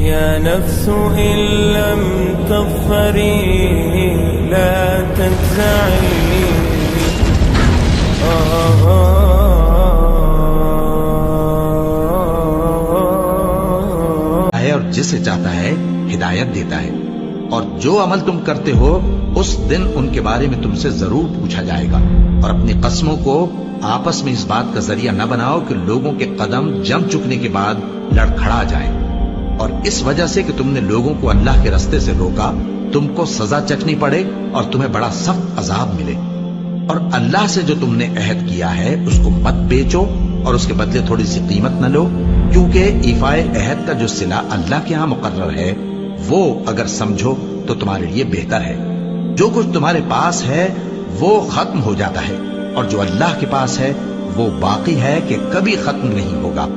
يا نفس إن لم تظفري لا تجزعي ہے اور جسے چاہتا ہے ہدایت دیتا ہے، اور جو عمل تم کرتے ہو اس دن ان کے بارے میں تم سے ضرور پوچھا جائے گا، اور اپنی قسموں کو آپس میں اس بات کا ذریعہ نہ بناؤ کہ لوگوں کے قدم جم چکنے کے بعد لڑکھڑا جائیں، اور اس وجہ سے کہ تم نے لوگوں کو اللہ کے رستے سے روکا تم کو سزا چکھنی پڑے اور تمہیں بڑا سخت عذاب ملے۔ اور اللہ سے جو تم نے عہد کیا ہے اس کو مت بیچو اور اس کے بدلے تھوڑی سی قیمت نہ لو، کیونکہ ایفائے عہد کا جو صلہ اللہ کے ہاں مقرر ہے وہ اگر سمجھو تو تمہارے لیے بہتر ہے۔ جو کچھ تمہارے پاس ہے وہ ختم ہو جاتا ہے، اور جو اللہ کے پاس ہے وہ باقی ہے کہ کبھی ختم نہیں ہوگا۔